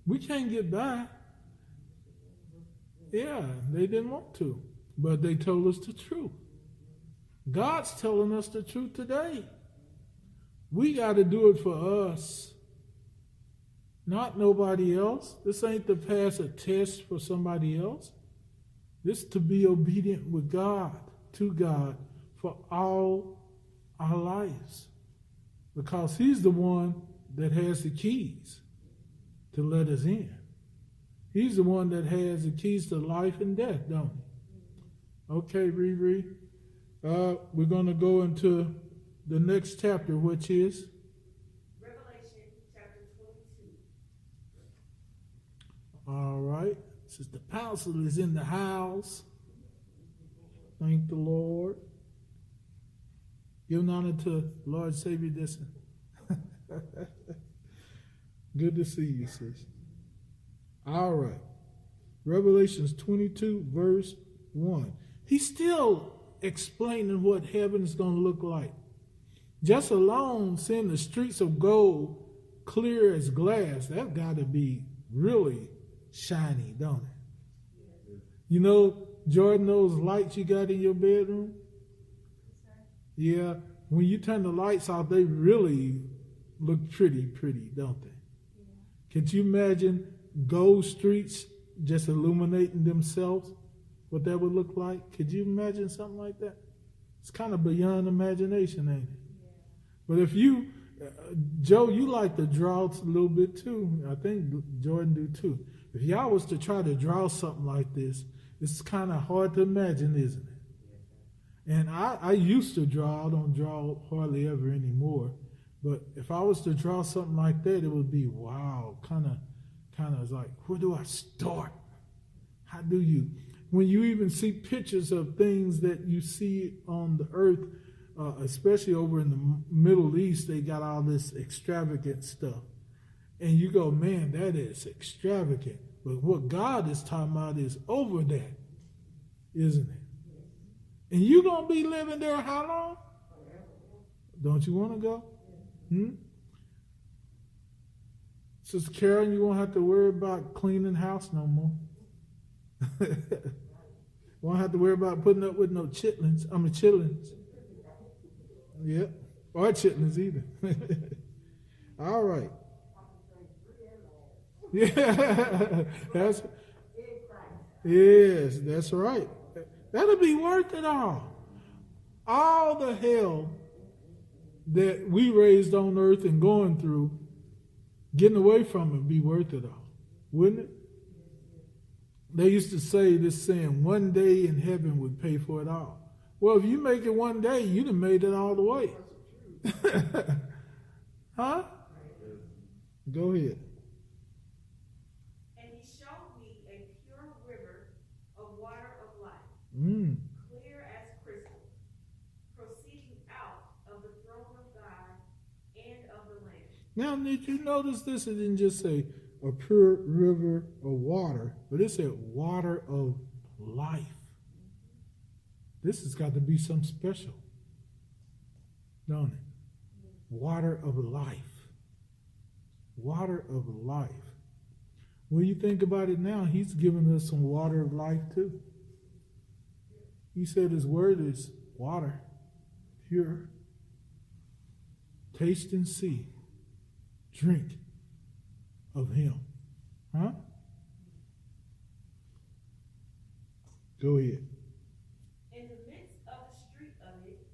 We can't get by. Yeah, they didn't want to, but they told us the truth. God's telling us the truth today. We got to do it for us, not nobody else. This ain't to pass a test for somebody else. This is to be obedient with God, to God, for all our lives. Because he's the one that has the keys to let us in. He's the one that has the keys to life and death, don't he? Okay, Riri. We're going to go into the next chapter, which is Revelation chapter 22. all right. Sister Counsel is in the house. Thank the Lord. Give an honor to Lord Savior Dixon. Good to see you, sis. All right. Revelations 22, verse 1. He's still explaining what heaven is going to look like. Just alone seeing the streets of gold clear as glass, that's got to be really shiny, don't it? You know, Jordan, those lights you got in your bedroom? Yeah, when you turn the lights off, they really look pretty, don't they? Could you imagine gold streets just illuminating themselves? What that would look like? Could you imagine something like that? It's kind of beyond imagination, ain't it? But if you, Joe, you like to draw a little bit too. I think Jordan do too. If y'all was to try to draw something like this, it's kind of hard to imagine, isn't it? And I used to draw. I don't draw hardly ever anymore. But if I was to draw something like that, it would be wow, kind of like, where do I start? How do you, when you even see pictures of things that you see on the earth, especially over in the Middle East, they got all this extravagant stuff. And you go, man, that is extravagant. But what God is talking about is over that, isn't it? And you going to be living there how long? Don't you want to go? Sister Carol, you won't have to worry about cleaning house no more. Won't have to worry about putting up with no chitlins. Chitlins. Yep. Or chitlins either. All right. Yeah. Yes, that's right. That'll be worth it all. All the hell that we raised on earth and going through, getting away from it be worth it all, wouldn't it? They used to say this saying, one day in heaven would pay for it all. Well, if you make it one day, you done made it all the way. Huh? Go ahead. And he showed me a pure river of water of life, clear as crystal, proceeding out of the throne of God and of the Lamb. Now, did you notice this? It didn't just say a pure river of water, but it said water of life. This has got to be something special, don't it? Water of life. Water of life. When you think about it now, he's giving us some water of life too. He said his word is water, pure. Taste and see. Drink of him. Huh? Go ahead. In the midst of the street of it,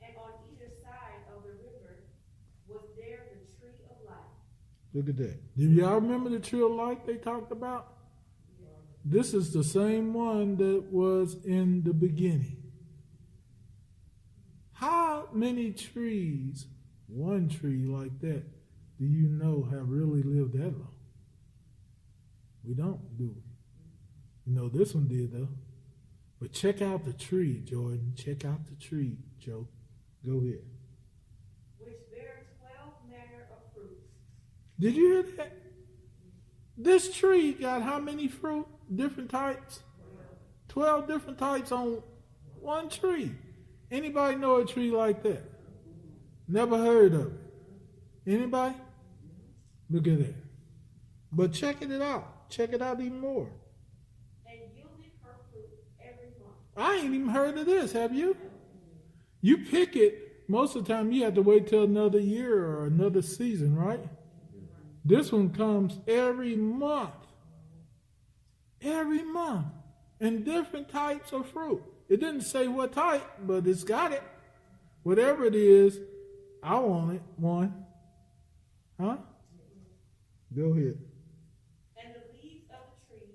and on either side of the river, was there the tree of life. Look at that. Do y'all remember the tree of life they talked about? This is the same one that was in the beginning. How many trees, one tree like that, do you know have really lived that long? We don't, do we? You know, this one did, though. But check out the tree, Jordan. Check out the tree, Joe. Go ahead. Which bear 12 manner of fruits. Did you hear that? This tree got how many fruit? Different types? 12 different types on one tree. Anybody know a tree like that? Never heard of it. Anybody? Look at that. But check it out. Check it out even more. and yielded her fruit every month. I ain't even heard of this, have you? You pick it, most of the time you have to wait till another year or another season, right? This one comes every month. Every month. And different types of fruit. It didn't say what type, but it's got it. Whatever it is, I want it. One. Huh? Go ahead. And the leaves of the tree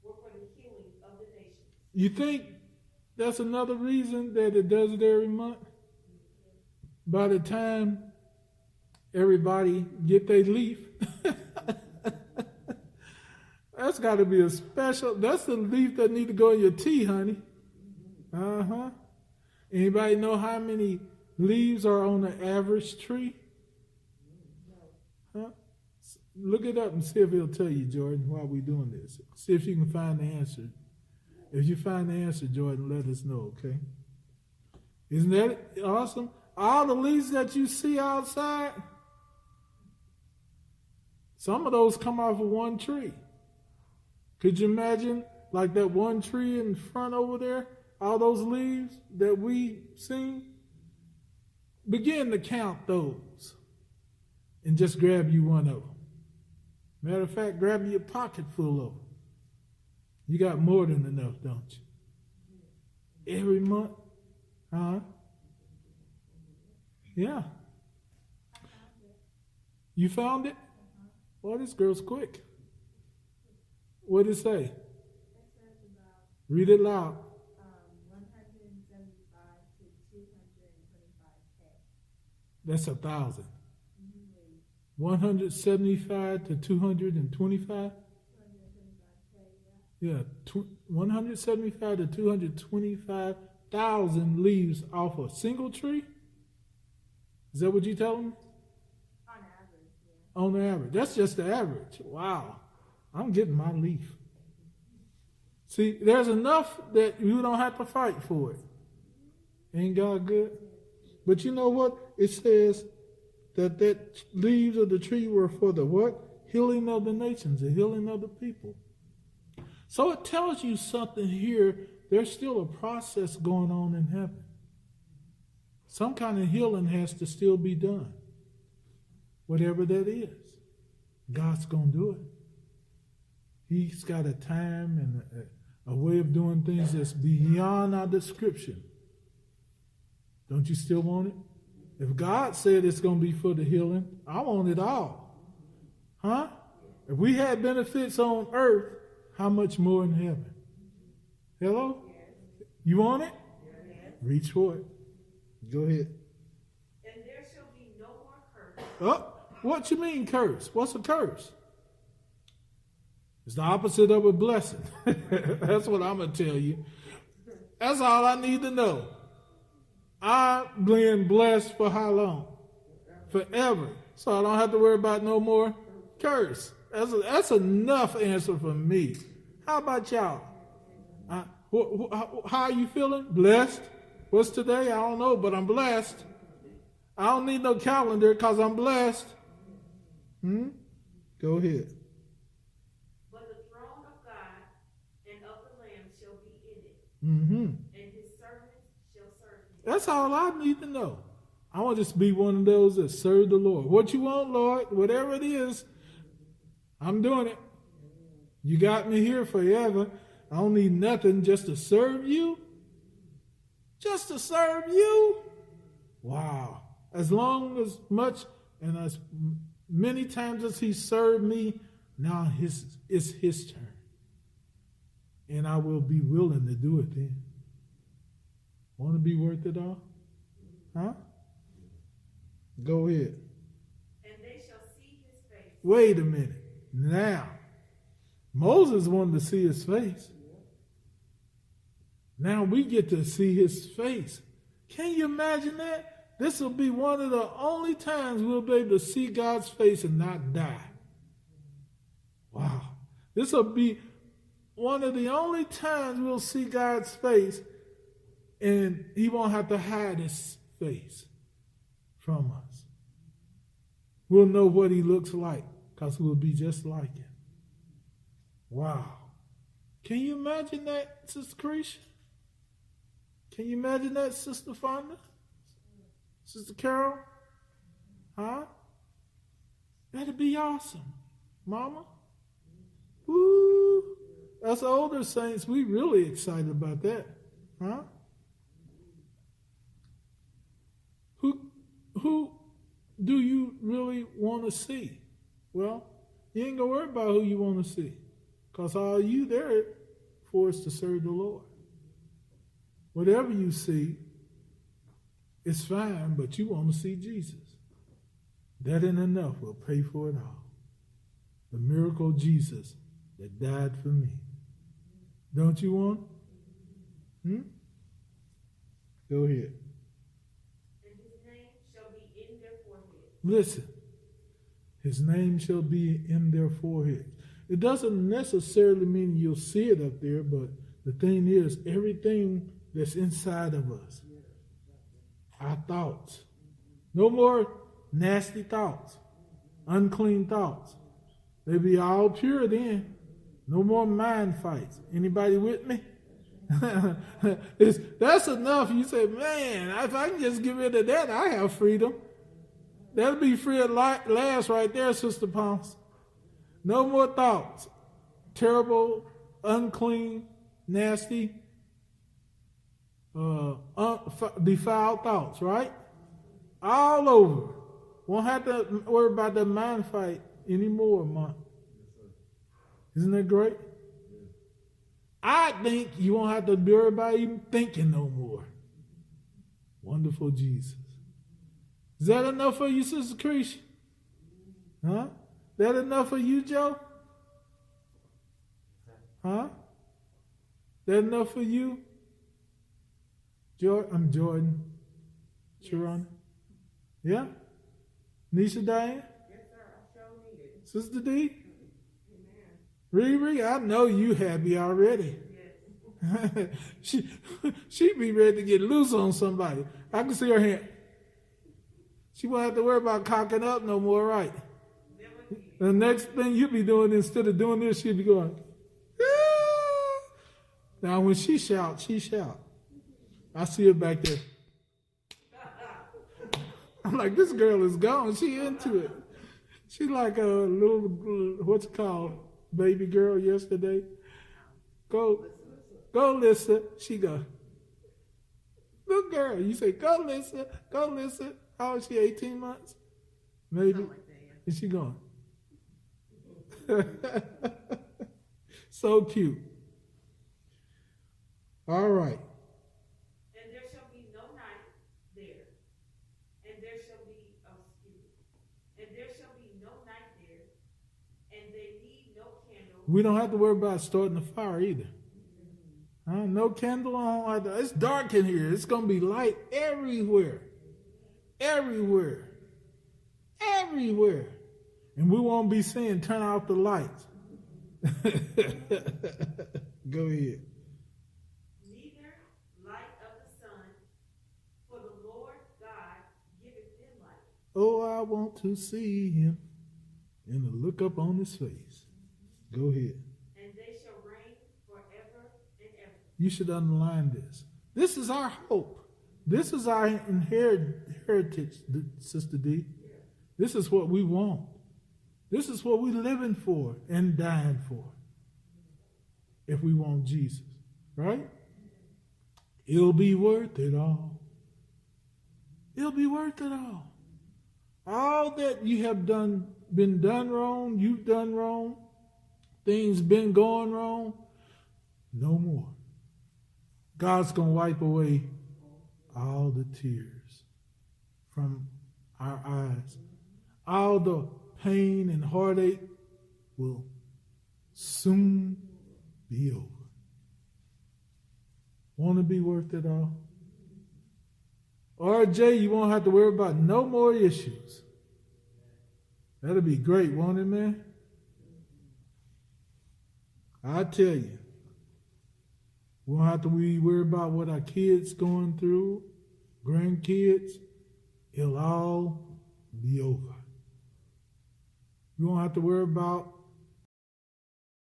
were for the healing of the nations. You think that's another reason that it does it every month? By the time everybody get their leaf, that's got to be a special, that's the leaf that need to go in your tea, honey. Uh-huh. Anybody know how many leaves are on the average tree? Huh? Look it up and see if it'll tell you, Jordan, while we're doing this. See if you can find the answer. If you find the answer, Jordan, let us know, okay? Isn't that awesome? All the leaves that you see outside, some of those come off of one tree. Could you imagine, like that one tree in front over there, all those leaves that we seen? Begin to count those and just grab you one of them. Matter of fact, grab your pocket full of them. You got more than enough, don't you? Every month? Huh? Yeah. You found it? Well, this girl's quick. What did it say? Read it loud. 175 to 225K. That's 1,000. 175 to 225? 225K, yeah. Yeah, 175 to 225,000 leaves off a single tree? Is that what you tell them? On average, yeah. On average. That's just the average. Wow. I'm getting my leaf. See, there's enough that you don't have to fight for it. Ain't God good? But you know what? It says that leaves of the tree were for the what? Healing of the nations, the healing of the people. So it tells you something here. There's still a process going on in heaven. Some kind of healing has to still be done. Whatever that is. God's going to do it. He's got a time and a way of doing things that's beyond our description. Don't you still want it? If God said it's going to be for the healing, I want it all. Huh? If we had benefits on earth, how much more in heaven? Hello? You want it? Reach for it. Go ahead. And there shall be no more curse. Oh, what you mean curse? What's a curse? It's the opposite of a blessing. That's what I'm going to tell you. That's all I need to know. I've been blessed for how long? Forever. So I don't have to worry about no more curse. That's enough answer for me. How about y'all? How are you feeling? Blessed? What's today? I don't know, but I'm blessed. I don't need no calendar because I'm blessed. Go ahead. But the throne of God and of the Lamb shall be in it, Mm-hmm. and his servants shall serve him. That's all I need to know. I want to just be one of those that serve the Lord. What you want, Lord, whatever it is, I'm doing it. You got me here forever. I don't need nothing just to serve you. Just to serve you? Wow. As long as much and as many times as he served me, now it's his turn. And I will be willing to do it then. Want to be worth it all? Huh? Go ahead. And they shall see his face. Wait a minute. Now, Moses wanted to see his face. Now we get to see his face. Can you imagine that? This will be one of the only times we'll be able to see God's face and not die. Wow. This will be one of the only times we'll see God's face and he won't have to hide his face from us. We'll know what he looks like because we'll be just like him. Wow. Can you imagine that, Sister Cretia? Can you imagine that, Sister Fonda? Sister Carol? Huh? That'd be awesome. Mama? Woo! Us older saints, we really excited about that. Huh? Who do you really want to see? Well, you ain't going to worry about who you want to see. Because all you there for is to serve the Lord. Whatever you see, it's fine, but you want to see Jesus. That ain't enough. We'll pay for it all. The miracle Jesus that died for me. Don't you want? Go ahead. And his name shall be in their forehead. Listen. His name shall be in their forehead. It doesn't necessarily mean you'll see it up there, but the thing is, everything that's inside of us, our thoughts, no more nasty thoughts, unclean thoughts. They be all pure then. No more mind fights. Anybody with me? That's enough. You say, man, if I can just get rid of that, I have freedom. That'll be free at last right there, Sister Ponce. No more thoughts. Terrible, unclean, nasty, defiled thoughts, right? All over. Won't have to worry about that mind fight anymore, Mom. Isn't that great? I think you won't have to worry about even thinking no more. Wonderful Jesus. Is that enough for you, Sister Cretia? Huh? That enough for you, Joe? Huh? That enough for you? I'm Jordan. Sharon? Yeah? Nisha Diane? Yes, sir. I sure need it. Sister D? Amen. Riri, I know you happy already. Yes. she be ready to get loose on somebody. I can see her hand. She won't have to worry about cocking up no more, right? The next thing you be doing, instead of doing this, she'll be going, ah! Now when she shout, she shout. I see her back there. I'm like, this girl is gone. She into it. She like a little, what's it called, baby girl yesterday. Go, Lisa. She go, little girl. You say, go, Lisa. Go, Lisa. How is she, 18 months? Maybe. Like that, yeah. Is she going? So cute. All right. And there shall be no night there. And there shall be, and there shall be no night there. And they need no candle. We don't have to worry about starting a fire either. No candle. It's dark in here. It's going to be light everywhere. Everywhere. Everywhere. And we won't be saying, turn off the lights. Go ahead. Neither light of the sun, for the Lord God giveth them light. Oh, I want to see him and to look up on his face. Go ahead. And they shall reign forever and ever. You should underline this. This is our hope. This is our heritage, Sister D. This is what we want. This is what we're living for and dying for. If we want Jesus, right? It'll be worth it all. It'll be worth it all. All that you have been done wrong, you've done wrong, things been going wrong, no more. God's going to wipe away all the tears from our eyes. All the pain and heartache will soon be over. Want to be worth it all? RJ, you won't have to worry about no more issues. That'll be great, won't it, man? I tell you, we won't have to worry about what our kids going through, grandkids. It'll all be over. We won't have to worry about